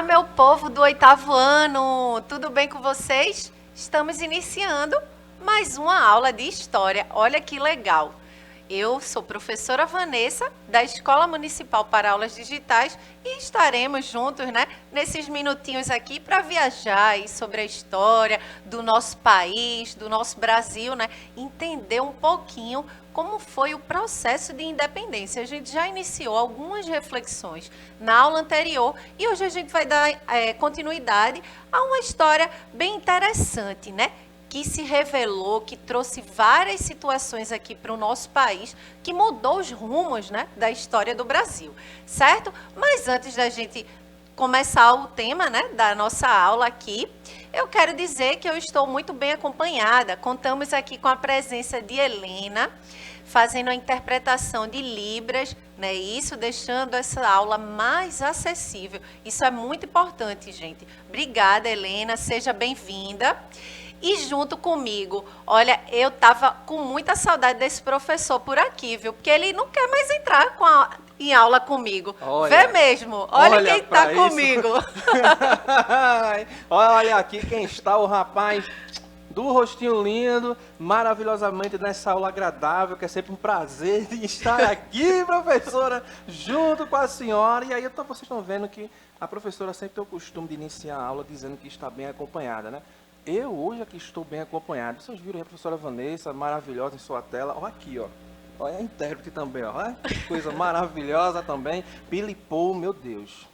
meu povo do oitavo ano, tudo bem com vocês? Estamos iniciando mais uma aula de história. Olha que legal. Eu sou professora Vanessa, da Escola Municipal para Aulas Digitais, e estaremos juntos, né, nesses minutinhos aqui para viajar aí sobre a história do nosso país, do nosso Brasil, né, entender um pouquinho como foi o processo de independência. A gente já iniciou algumas reflexões na aula anterior e hoje a gente vai dar continuidade a uma história bem interessante, né? Que se revelou, que trouxe várias situações aqui para o nosso país, que mudou os rumos, né, da história do Brasil, certo? Mas antes da gente começar o tema, né, da nossa aula aqui, eu quero dizer que eu estou muito bem acompanhada. Contamos aqui com a presença de Helena, fazendo a interpretação de Libras, né? Isso deixando essa aula mais acessível. Isso é muito importante, gente. Obrigada, Helena, seja bem-vinda. E junto comigo, olha, eu tava com muita saudade desse professor por aqui, viu? Porque ele não quer mais entrar em aula comigo. Vê mesmo, olha quem tá comigo. Olha aqui quem está, o rapaz do rostinho lindo, maravilhosamente nessa aula agradável, que é sempre um prazer de estar aqui, professora, junto com a senhora. E aí vocês estão vendo que a professora sempre tem o costume de iniciar a aula dizendo que está bem acompanhada, né? Eu hoje aqui estou bem acompanhado. Vocês viram a professora Vanessa, maravilhosa em sua tela. Olha aqui, ó. Olha a intérprete também, ó. Olha que coisa maravilhosa também. Billy Paul, meu Deus.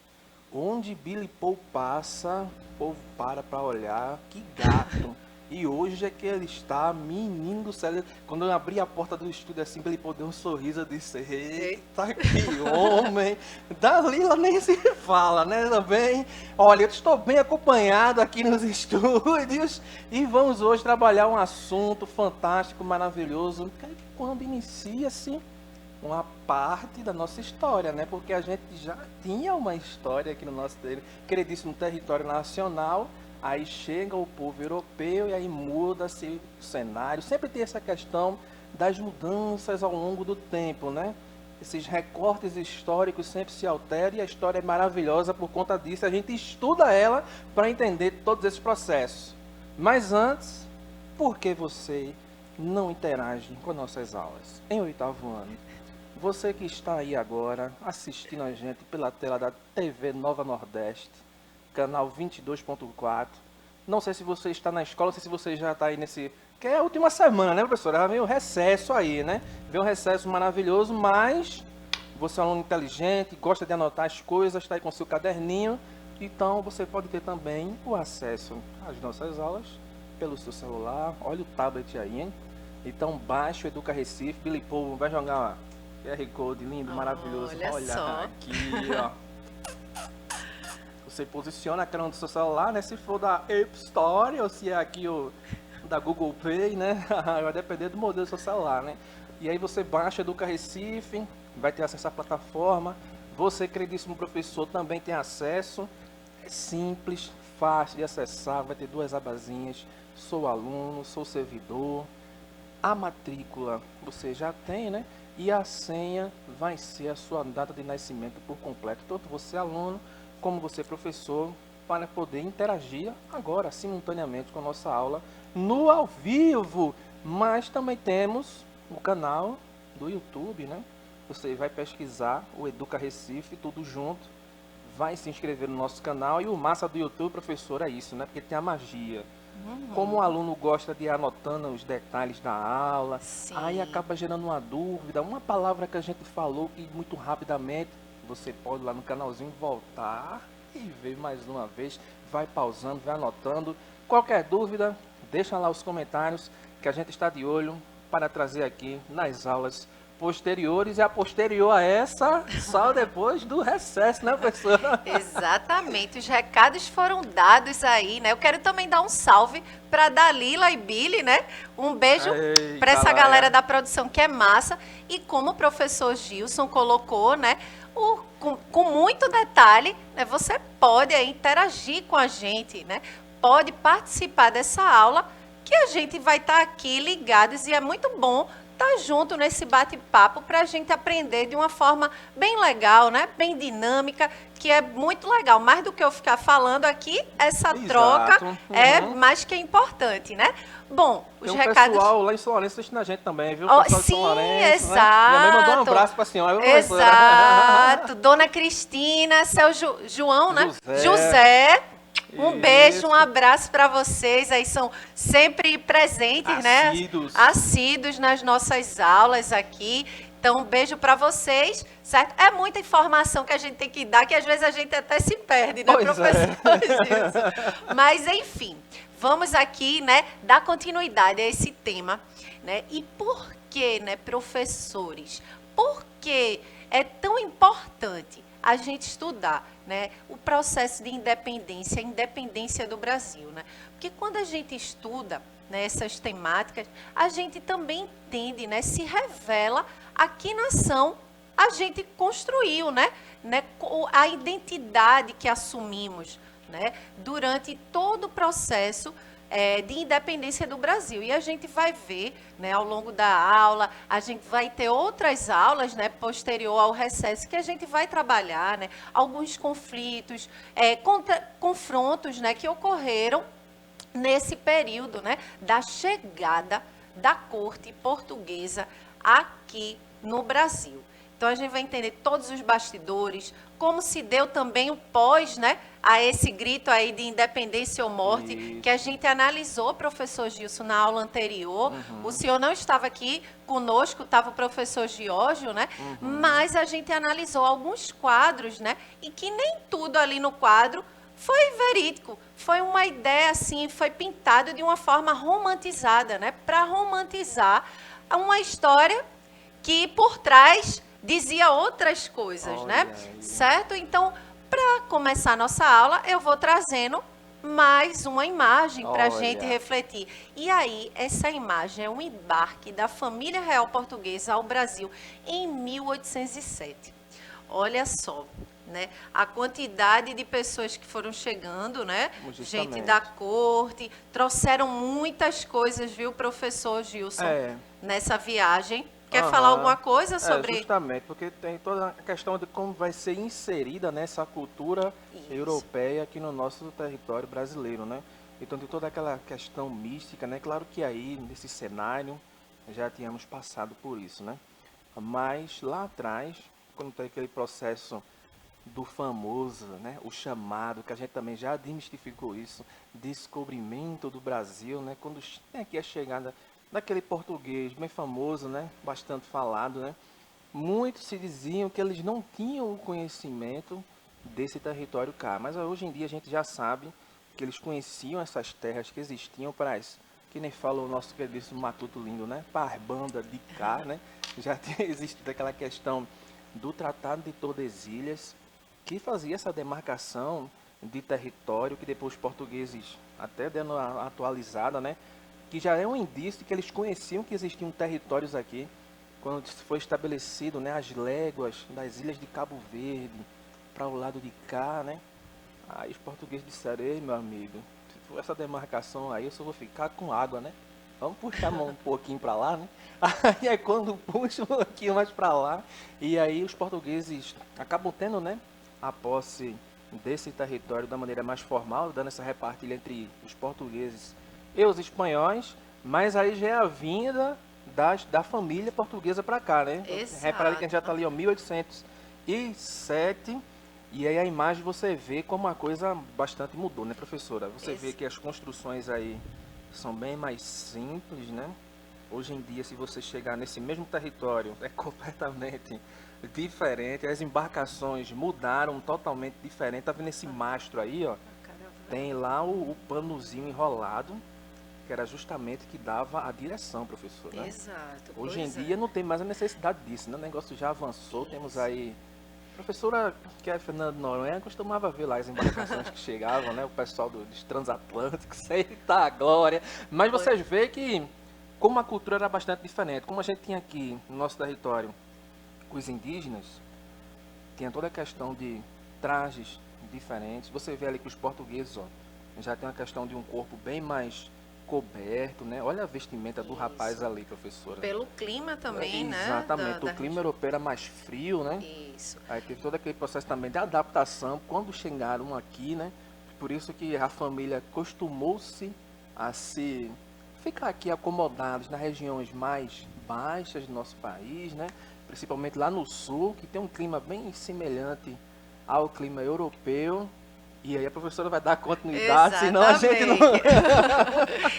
Onde Billy Paul passa, o povo para olhar. Que gato. E hoje é que ele está, menino do céu. Quando eu abri a porta do estúdio assim, Billy Paul deu um sorriso, eu disse, eita, que homem. Dalila nem se fala, né, também. Olha, eu estou bem acompanhado aqui nos estúdios e vamos hoje trabalhar um assunto fantástico, maravilhoso, que quando inicia-se uma parte da nossa história, né? Porque a gente já tinha uma história aqui no nosso queridíssimo território nacional. Aí chega o povo europeu e aí muda-se o cenário. Sempre tem essa questão das mudanças ao longo do tempo, né? Esses recortes históricos sempre se alteram e a história é maravilhosa por conta disso. A gente estuda ela para entender todos esses processos. Mas antes, por que você não interage com nossas aulas em oitavo ano? Você que está aí agora assistindo a gente pela tela da TV Nova Nordeste, canal 22.4. Não sei se você está na escola, não sei se você já está aí nesse... Que é a última semana, né, professora? Já vem o recesso aí, né? Vem um recesso maravilhoso, mas você é um aluno inteligente, gosta de anotar as coisas, está aí com seu caderninho. Então, você pode ter também o acesso às nossas aulas pelo seu celular. Olha o tablet aí, hein? Então, baixe o Educa Recife. Billy Paul vai jogar QR Code lindo, maravilhoso. Olha só. Aqui, ó. Você posiciona a câmera do seu celular, né? Se for da App Store ou se é aqui o da Google Play, né? Vai depender do modelo do seu celular, né? E aí você baixa Educa Recife, vai ter acesso à plataforma. Você, queridíssimo professor, também tem acesso. É simples, fácil de acessar, vai ter duas abazinhas. Sou aluno, sou servidor. A matrícula você já tem, né? E a senha vai ser a sua data de nascimento por completo. Tanto você aluno, como você professor, para poder interagir agora, simultaneamente, com a nossa aula no ao vivo. Mas também temos o canal do YouTube, né? Você vai pesquisar o Educa Recife, tudo junto, vai se inscrever no nosso canal. E o massa do YouTube, professor, é isso, né? Porque tem a magia. Como o aluno gosta de ir anotando os detalhes da aula, Sim. Aí acaba gerando uma dúvida, uma palavra que a gente falou que muito rapidamente, você pode lá no canalzinho voltar e ver mais uma vez, vai pausando, vai anotando. Qualquer dúvida, deixa lá os comentários que a gente está de olho para trazer aqui nas aulas posteriores, e a posterior a essa, só depois do recesso, né, professora? Exatamente, os recados foram dados aí, né? Eu quero também dar um salve para Dalila e Billy, né? Um beijo para essa galera da produção que é massa. E como o professor Gilson colocou, né? Com muito detalhe, né? Você pode aí interagir com a gente, né? Pode participar dessa aula, que a gente vai estar aqui ligados e é muito bom tá junto nesse bate-papo para a gente aprender de uma forma bem legal, né? Bem dinâmica, que é muito legal. Mais do que eu ficar falando aqui, essa Exato. troca é Uhum. mais que importante, né? Bom, os Tem um recados... pessoal lá em São Lourenço assistindo a gente também, viu? O Oh, pessoal de São sim, Lourenço, né? exato. Minha mãe mandou um abraço pra senhora, viu, professora? Exato. Dona Cristina, seu João, né? José. Um beijo, um Isso. abraço para vocês. Aí são sempre presentes, né? Assíduos. Assíduos nas nossas aulas aqui. Então, um beijo para vocês, certo? É muita informação que a gente tem que dar, que às vezes a gente até se perde, né, Pois professor Gilson? Mas, enfim, vamos aqui, né, dar continuidade a esse tema, né? E por que, né, professores? Por que é tão importante a gente estudar, né, o processo de independência, a independência do Brasil, né? Porque quando a gente estuda, né, essas temáticas, a gente também entende, né, se revela a que nação a gente construiu, né, a identidade que assumimos, né, durante todo o processo de independência do Brasil. E a gente vai ver, né, ao longo da aula, a gente vai ter outras aulas, né, posterior ao recesso, que a gente vai trabalhar, né, alguns conflitos, confrontos, né, que ocorreram nesse período, né, da chegada da corte portuguesa aqui no Brasil. Então, a gente vai entender todos os bastidores, como se deu também o pós, né, a esse grito aí de independência ou morte, Isso. que a gente analisou, professor Gilson, na aula anterior. O senhor não estava aqui conosco, estava o professor Giorgio, né? Mas a gente analisou alguns quadros, né? E que nem tudo ali no quadro foi verídico, foi uma ideia assim, foi pintado de uma forma romantizada, né? Para romantizar uma história que por trás dizia outras coisas, né? Olha aí. Certo? Então, para começar a nossa aula, eu vou trazendo mais uma imagem para a Olha. gente refletir. E aí, essa imagem é um embarque da família real portuguesa ao Brasil em 1807. Olha só, né? A quantidade de pessoas que foram chegando, né? Justamente. Gente da corte, trouxeram muitas coisas, viu, professor Gilson, nessa viagem. Quer falar alguma coisa sobre... Justamente, porque tem toda a questão de como vai ser inserida nessa cultura europeia aqui no nosso território brasileiro, né? Então tem toda aquela questão mística, né? Claro que aí, nesse cenário, já tínhamos passado por isso, né? Mas lá atrás, quando tem aquele processo do famoso, né? O chamado, que a gente também já desmistificou isso, descobrimento do Brasil, né? Quando tem aqui a chegada daquele português bem famoso, né? Bastante falado, né? Muitos se diziam que eles não tinham o conhecimento desse território cá, mas hoje em dia a gente já sabe que eles conheciam essas terras que existiam para as, que nem fala o nosso queridíssimo Matuto Lindo, né? Para as bandas de cá, né? Já tinha existido aquela questão do Tratado de Tordesilhas, que fazia essa demarcação de território, que depois os portugueses, até dando a atualizada, né? Que já é um indício de que eles conheciam que existiam territórios aqui, quando foi estabelecido, né, as léguas das ilhas de Cabo Verde para o lado de cá, né? Aí os portugueses disseram: ei, meu amigo, se for essa demarcação aí, eu só vou ficar com água, né? Vamos puxar a mão um pouquinho para lá, né? Aí é quando puxa um pouquinho mais para lá, e aí os portugueses acabam tendo, né, a posse desse território da maneira mais formal, dando essa repartilha entre os portugueses e os espanhóis, mas aí já é a vinda da família portuguesa para cá, né? Exato. Repara que a gente já está ali, ó, 1807, e aí a imagem você vê como a coisa bastante mudou, né, professora? Você vê que as construções aí são bem mais simples, né? Hoje em dia, se você chegar nesse mesmo território, é completamente diferente. As embarcações mudaram totalmente diferente. Tá vendo esse mastro aí, ó? Tem lá o panozinho enrolado, que era justamente que dava a direção, professor, né? Exato. Hoje em dia não tem mais a necessidade disso, né? O negócio já avançou, temos aí... Professora, que é Fernando Noronha, costumava ver lá as embarcações que chegavam, né? O pessoal dos transatlânticos, eita glória! Mas vocês veem que, como a cultura era bastante diferente, como a gente tinha aqui no nosso território os indígenas, tinha toda a questão de trajes diferentes. Você vê ali que os portugueses, ó, já tem uma questão de um corpo bem mais coberto, né? Olha a vestimenta do rapaz ali, professora. Pelo clima também, né? Exatamente, o clima europeu era mais frio, né? Isso. Aí teve todo aquele processo também de adaptação quando chegaram aqui, né? Por isso que a família costumou-se a se ficar aqui acomodados nas regiões mais baixas do nosso país, né? Principalmente lá no sul, que tem um clima bem semelhante ao clima europeu. E aí a professora vai dar continuidade, senão a gente não...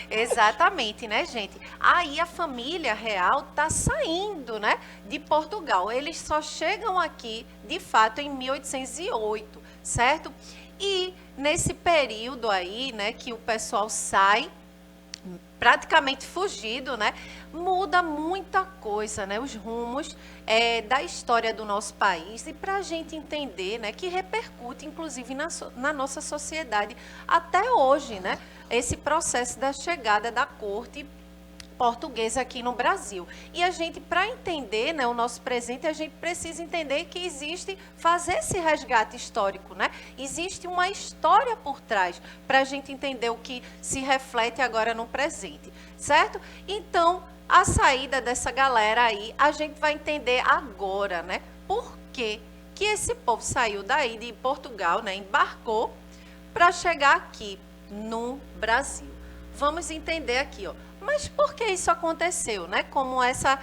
Exatamente, né, gente? Aí a família real tá saindo, né, de Portugal. Eles só chegam aqui, de fato, em 1808, certo? E nesse período aí, né, que o pessoal sai, praticamente fugido, né? Muda muita coisa, né? Os rumos da história do nosso país e para a gente entender, né? Que repercute, inclusive, na nossa sociedade até hoje, né? Esse processo da chegada da corte portuguesa aqui no Brasil. E a gente, para entender, né, o nosso presente, a gente precisa entender que existe, fazer esse resgate histórico, né? Existe uma história por trás para a gente entender o que se reflete agora no presente, certo? Então, a saída dessa galera aí, a gente vai entender agora, né? Por que esse povo saiu daí de Portugal, né? Embarcou para chegar aqui no Brasil. Vamos entender aqui, ó. Mas por que isso aconteceu, né? Como essa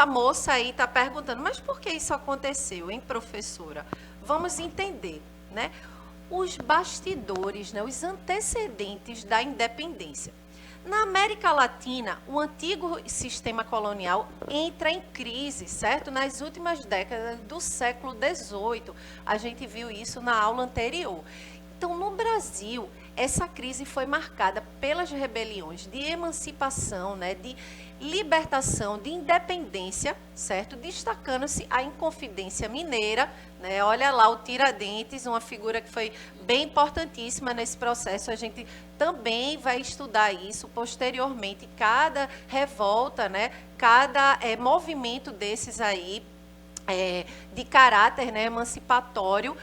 moça aí está perguntando, mas por que isso aconteceu, hein, professora? Vamos entender, né? Os bastidores, né? Os antecedentes da independência. Na América Latina, o antigo sistema colonial entra em crise, certo? Nas últimas décadas do século XVIII. A gente viu isso na aula anterior. Então, no Brasil, essa crise foi marcada pelas rebeliões de emancipação, né, de libertação, de independência, certo? Destacando-se a Inconfidência Mineira, né? Olha lá o Tiradentes, uma figura que foi bem importantíssima nesse processo. A gente também vai estudar isso posteriormente, cada revolta, né, cada movimento desses aí, de caráter, né, emancipatório,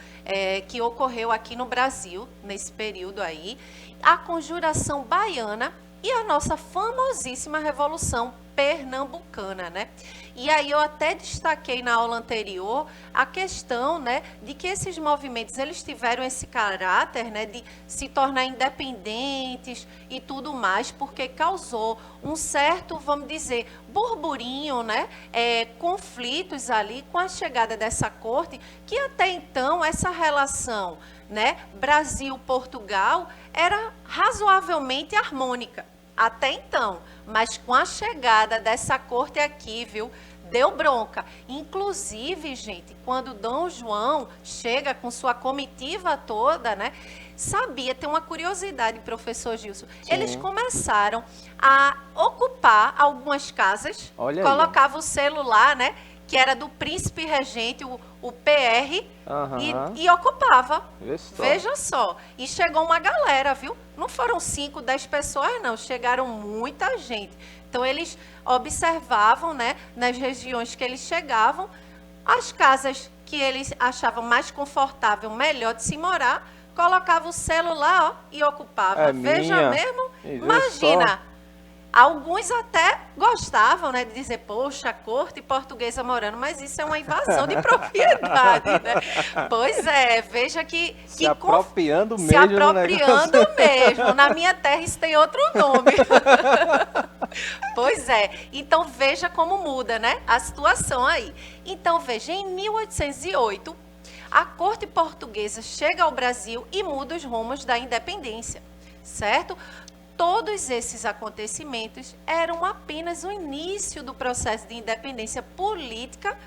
que ocorreu aqui no Brasil, nesse período aí, a Conjuração Baiana e a nossa famosíssima Revolução Pernambucana, né? E aí eu até destaquei na aula anterior a questão, né, de que esses movimentos, eles tiveram esse caráter, né, de se tornar independentes e tudo mais, porque causou um certo, vamos dizer, burburinho, né, conflitos ali com a chegada dessa corte, que até então essa relação, né, Brasil-Portugal era razoavelmente harmônica. Até então, mas com a chegada dessa corte aqui, viu, deu bronca. Inclusive, gente, quando Dom João chega com sua comitiva toda, né, tem uma curiosidade, professor Gilson, Sim. Eles começaram a ocupar algumas casas, colocava o celular, né, que era do príncipe regente, o PR, e ocupava. Veja só. E chegou uma galera, viu? Não foram 5, 10 pessoas, não. Chegaram muita gente. Então, eles observavam, né, nas regiões que eles chegavam, as casas que eles achavam mais confortável, melhor de se morar, colocava o celular, ó, e ocupava. Veja mesmo, imagina. Alguns até gostavam, né, de dizer, poxa, a corte portuguesa morando, mas isso é uma invasão de propriedade, né? Pois é, veja que se apropriando mesmo. Se apropriando mesmo. Na minha terra isso tem outro nome. Pois é. Então veja como muda, né, a situação aí. Então veja, em 1808, a corte portuguesa chega ao Brasil e muda os rumos da independência, certo? Todos esses acontecimentos eram apenas o início do processo de independência política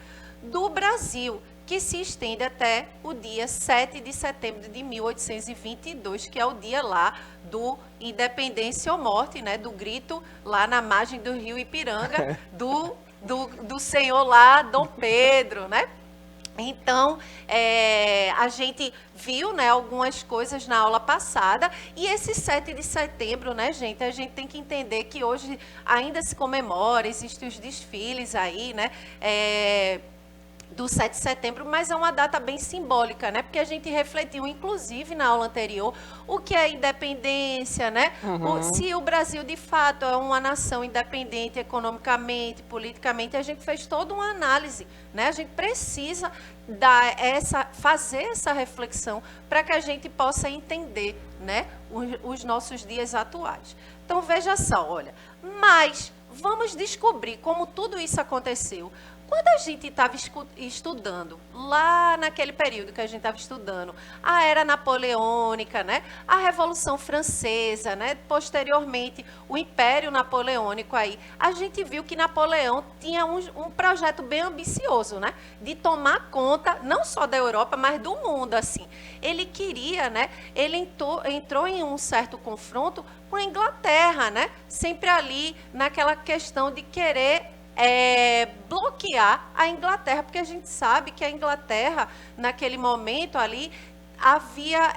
do Brasil, que se estende até o dia 7 de setembro de 1822, que é o dia lá do Independência ou Morte, né, do grito lá na margem do rio Ipiranga, do senhor lá, Dom Pedro, né? Então, a gente viu, né, algumas coisas na aula passada, e esse 7 de setembro, né, gente, a gente tem que entender que hoje ainda se comemora, existem os desfiles aí, né, do 7 de setembro, mas é uma data bem simbólica, né? Porque a gente refletiu, inclusive, na aula anterior, o que é independência, né? Se o Brasil, de fato, é uma nação independente economicamente, politicamente, a gente fez toda uma análise, né? A gente precisa fazer essa reflexão para que a gente possa entender, né, os nossos dias atuais. Então, veja só, olha, mas vamos descobrir como tudo isso aconteceu. Quando a gente estava estudando, lá naquele período que a gente estava estudando, a Era Napoleônica, né? A Revolução Francesa, né? Posteriormente, o Império Napoleônico aí, a gente viu que Napoleão tinha um projeto bem ambicioso, né? De tomar conta, não só da Europa, mas do mundo, assim. Ele queria, né? Ele entrou em um certo confronto com a Inglaterra, né? Sempre ali naquela questão de querer bloquear a Inglaterra, porque a gente sabe que a Inglaterra, naquele momento ali, havia,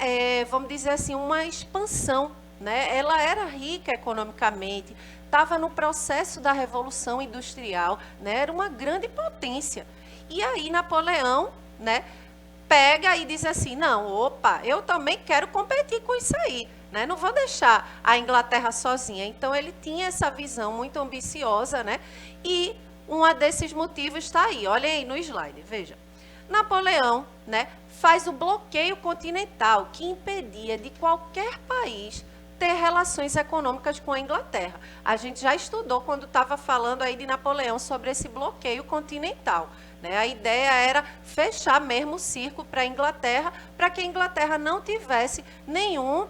vamos dizer assim, uma expansão, né? Ela era rica economicamente, estava no processo da Revolução Industrial, né? Era uma grande potência. E aí Napoleão, né, pega e diz assim, não, opa, eu também quero competir com isso aí. Né? Não vou deixar a Inglaterra sozinha. Então, ele tinha essa visão muito ambiciosa, né? E um desses motivos está aí. Olhem aí no slide, veja. Napoleão, né, faz o bloqueio continental que impedia de qualquer país ter relações econômicas com a Inglaterra. A gente já estudou quando estava falando aí de Napoleão sobre esse bloqueio continental. Né? A ideia era fechar mesmo o circo para a Inglaterra, para que a Inglaterra não tivesse nenhuma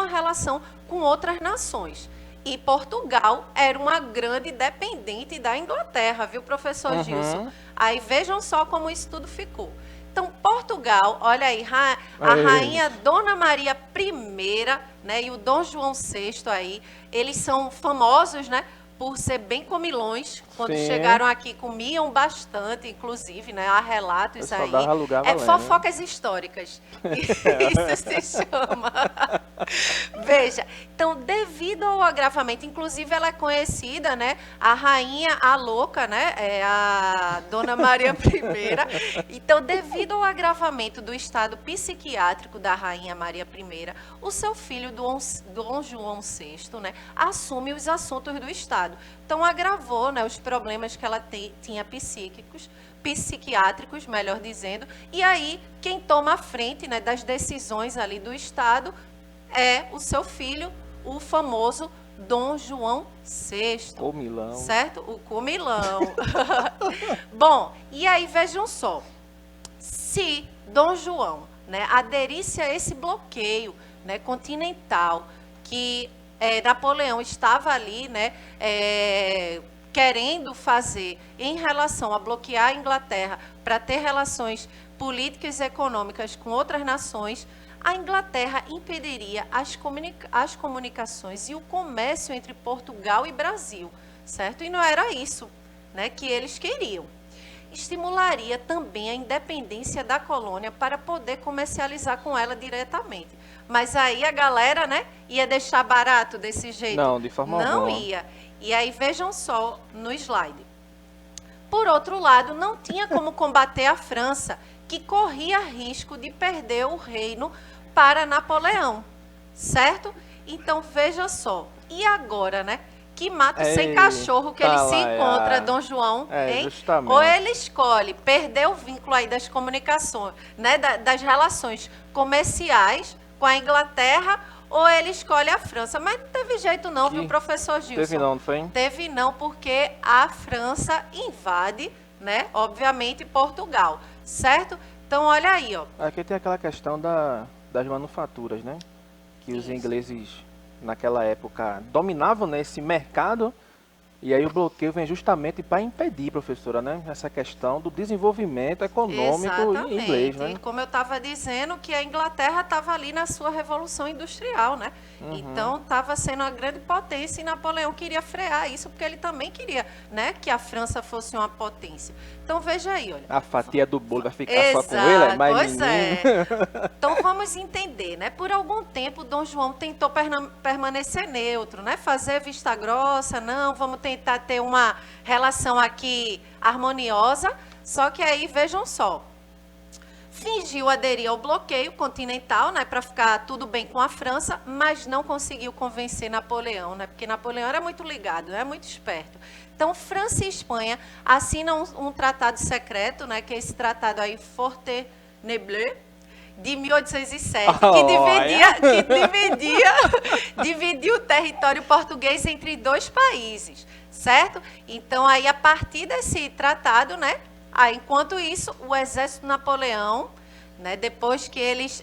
relação com outras nações. E Portugal era uma grande dependente da Inglaterra, viu, professor Gilson? Aí vejam só como isso tudo ficou. Então, Portugal, olha aí, a rainha Dona Maria I, né, e o Dom João VI aí, eles são famosos, né, por ser bem comilões. Quando chegaram aqui, comiam bastante, inclusive, né? Há relatos aí. Fofocas históricas. Isso se chama. Veja, então, devido ao agravamento, inclusive ela é conhecida, né? A rainha, a louca, né? É a Dona Maria I. Então, devido ao agravamento do estado psiquiátrico da rainha Maria I, o seu filho, Dom João VI, né? Assume os assuntos do estado. Então, agravou, né, os problemas que ela tinha psiquiátricos, melhor dizendo. E aí, quem toma a frente, né, das decisões ali do Estado é o seu filho, o famoso Dom João VI. Comilão. Certo? O comilão. Bom, e aí vejam só. Se Dom João, né, aderisse a esse bloqueio, né, continental, que Napoleão estava ali, né, querendo fazer em relação a bloquear a Inglaterra para ter relações políticas e econômicas com outras nações, a Inglaterra impediria as comunicações e o comércio entre Portugal e Brasil, certo? E não era isso, né, que eles queriam. Estimularia também a independência da colônia para poder comercializar com ela diretamente. Mas aí a galera, né, ia deixar barato desse jeito? Não, de forma alguma. Não ia. E aí vejam só no slide. Por outro lado, não tinha como combater a França, que corria risco de perder o reino para Napoleão, certo? Então veja só. E agora, né? Que mato sem cachorro que ele se encontra, Dom João, hein? Justamente. Ou ele escolhe perder o vínculo aí das comunicações, né, das relações comerciais com a Inglaterra, ou ele escolhe a França. Mas não teve jeito não, viu, professor Gilson? Teve não, não foi? Teve não, porque a França invade, né, obviamente, Portugal, certo? Então, olha aí, ó. Aqui tem aquela questão das manufaturas, né? Que os ingleses, naquela época, dominavam, né, esse mercado. E aí o bloqueio vem justamente para impedir, professora, né, essa questão do desenvolvimento econômico inglês, né? E como eu estava dizendo, que a Inglaterra estava ali na sua revolução industrial, né? Então estava sendo uma grande potência e Napoleão queria frear isso, porque ele também queria, né, que a França fosse uma potência. Então veja aí, olha. A fatia do bolo vai ficar só com ele, mas pois é. Então vamos entender, né? Por algum tempo Dom João tentou permanecer neutro, né? Fazer vista grossa, não, vamos tentar tentar ter uma relação aqui harmoniosa. Só que aí, vejam só, fingiu aderir ao bloqueio continental, né, para ficar tudo bem com a França, mas não conseguiu convencer Napoleão, né, porque Napoleão era muito ligado, né, muito esperto. Então, França e Espanha assinam um tratado secreto, né, que é esse tratado aí, Fontainebleau, de 1807, dividia o território português entre dois países, certo? Então, aí, a partir desse tratado, né, enquanto isso, o exército de Napoleão, né, depois que eles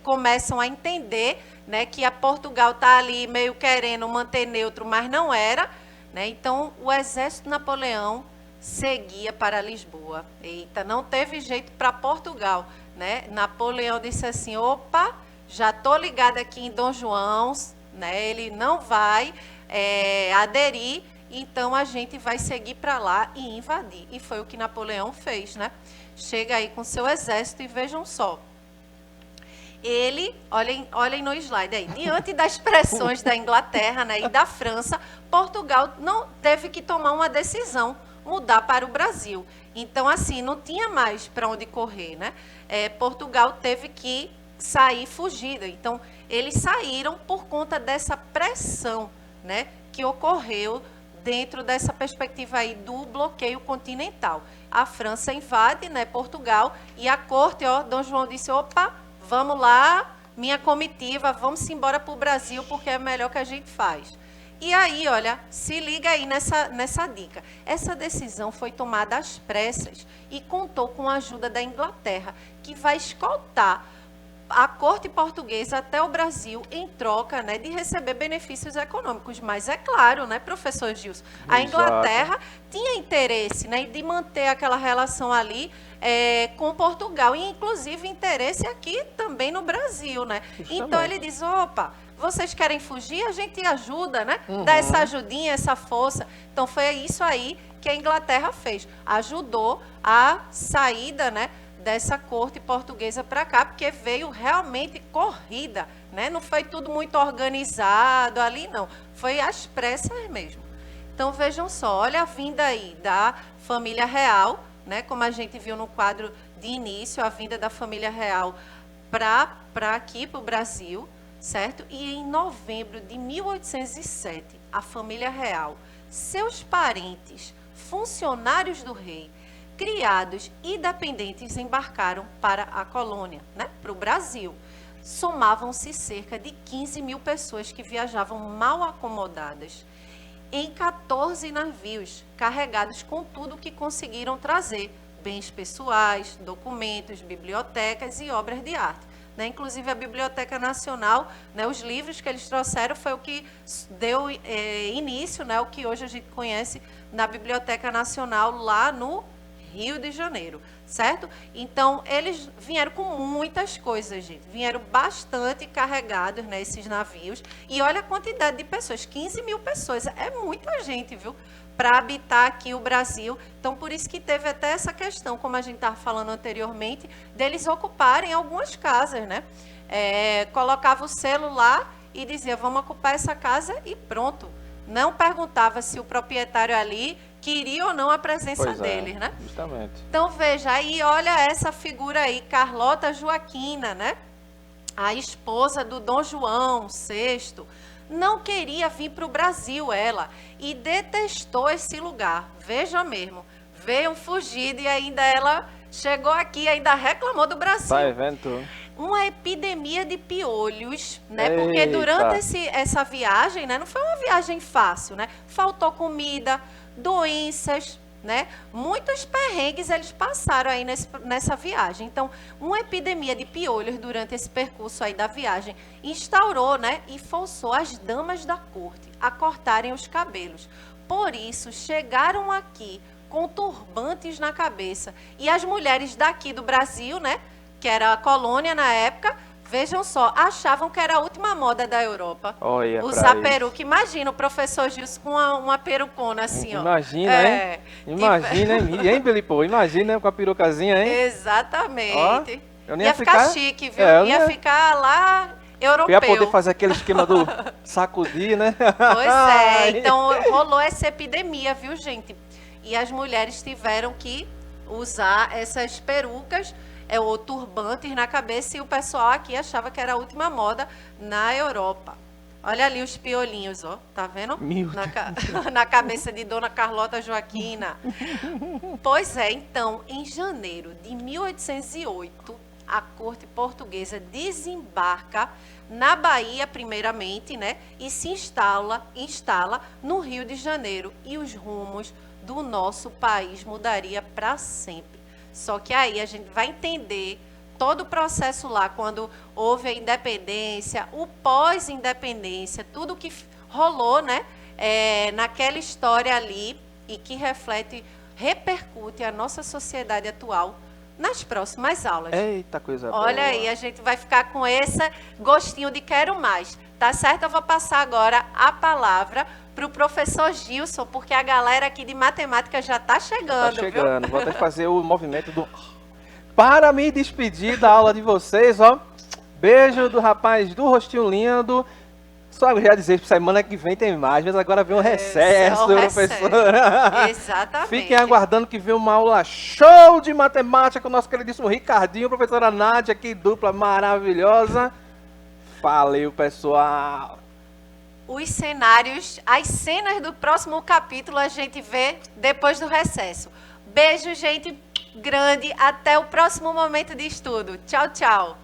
começam a entender, né, que a Portugal está ali meio querendo manter neutro, mas não era, né, então o exército de Napoleão seguia para Lisboa. Eita, não teve jeito para Portugal, né? Napoleão disse assim, opa, já estou ligado aqui em Dom João, né, ele não vai aderir, então a gente vai seguir para lá e invadir. E foi o que Napoleão fez, né? Chega aí com seu exército e vejam só. Ele, olhem no slide aí, diante das pressões da Inglaterra, né, e da França, Portugal não teve que tomar uma decisão, mudar para o Brasil. Então, assim, não tinha mais para onde correr, né? Portugal teve que sair fugida. Então, eles saíram por conta dessa pressão, né, que ocorreu dentro dessa perspectiva aí do bloqueio continental. A França invade, né, Portugal, e a corte, Dom João disse, opa, vamos lá, minha comitiva, vamos embora para o Brasil, porque é melhor que a gente faz. E aí, olha, se liga aí nessa dica. Essa decisão foi tomada às pressas e contou com a ajuda da Inglaterra, que vai escoltar a corte portuguesa até o Brasil em troca, né, de receber benefícios econômicos. Mas é claro, né, professor Gilson, a Inglaterra tinha interesse, né, de manter aquela relação ali com Portugal, e inclusive interesse aqui também no Brasil, né? Justamente. Então ele diz, opa, vocês querem fugir? A gente ajuda, né? Dá essa ajudinha, essa força. Então foi isso aí que a Inglaterra fez. Ajudou a saída, né, dessa corte portuguesa para cá, porque veio realmente corrida, né? Não foi tudo muito organizado ali, não. Foi às pressas mesmo. Então, vejam só, olha a vinda aí da família real, né? Como a gente viu no quadro de início, a vinda da família real para aqui, para o Brasil, certo? E em novembro de 1807, a família real, seus parentes, funcionários do rei, criados e dependentes embarcaram para a colônia, né, para o Brasil. Somavam-se cerca de 15 mil pessoas que viajavam mal acomodadas em 14 navios, carregados com tudo que conseguiram trazer, bens pessoais, documentos, bibliotecas e obras de arte. Né? Inclusive a Biblioteca Nacional, né, os livros que eles trouxeram foi o que deu início, né, o que hoje a gente conhece na Biblioteca Nacional lá no Rio de Janeiro, certo? Então, eles vieram com muitas coisas, gente. Vieram bastante carregados, né, esses navios. E olha a quantidade de pessoas, 15 mil pessoas. É muita gente, viu? Para habitar aqui o Brasil. Então, por isso que teve até essa questão, como a gente estava falando anteriormente, deles ocuparem algumas casas, né? Colocava o selo lá e dizia, vamos ocupar essa casa e pronto. Não perguntava se o proprietário ali queria ou não a presença deles, né? Justamente. Então, veja, aí olha essa figura aí, Carlota Joaquina, né? A esposa do Dom João VI, não queria vir para o Brasil, ela, e detestou esse lugar. Veja mesmo, veio fugido e ainda ela chegou aqui e ainda reclamou do Brasil. Vai vendo tudo. Uma epidemia de piolhos, né? Porque durante essa viagem, né? Não foi uma viagem fácil, né? Faltou comida, doenças, né? Muitos perrengues eles passaram aí nessa viagem. Então, uma epidemia de piolhos durante esse percurso aí da viagem instaurou, né? E forçou as damas da corte a cortarem os cabelos. Por isso, chegaram aqui com turbantes na cabeça. E as mulheres daqui do Brasil, né? Que era a colônia na época, vejam só, achavam que era a última moda da Europa. Usar peruca. Imagina o professor Gilson com uma perucona assim, ó. Imagina, hein? Imagina, hein, Belipô? Imagina com a perucazinha, hein? Exatamente. Ó, eu nem ia ficar chique, viu? Ia ficar lá europeu. Eu ia poder fazer aquele esquema do sacudir, né? Pois é, então rolou essa epidemia, viu, gente? E as mulheres tiveram que usar essas perucas ou turbantes na cabeça e o pessoal aqui achava que era a última moda na Europa. Olha ali os piolinhos, ó, tá vendo? Na cabeça de Dona Carlota Joaquina. Pois é, então, em janeiro de 1808, a corte portuguesa desembarca na Bahia, primeiramente, né? E se instala no Rio de Janeiro. E os rumos do nosso país mudaria para sempre. Só que aí a gente vai entender todo o processo lá, quando houve a independência, o pós-independência, tudo que rolou, né? Naquela história ali e que repercute a nossa sociedade atual nas próximas aulas. Eita, coisa boa. Olha aí, a gente vai ficar com esse gostinho de quero mais. Tá certo? Eu vou passar agora a palavra para o professor Gilson, porque a galera aqui de matemática já está chegando. Tá chegando. Viu? Vou até fazer o movimento do... Para me despedir da aula de vocês, ó. Beijo do rapaz do rostinho lindo. Só já dizer, semana que vem tem mais, mas agora vem um recesso, professora. Exatamente. Fiquem aguardando que vem uma aula show de matemática com o nosso queridíssimo Ricardinho, professora Nádia, que dupla maravilhosa. Valeu, pessoal. Os cenários, as cenas do próximo capítulo a gente vê depois do recesso. Beijo, gente grande. Até o próximo momento de estudo. Tchau, tchau.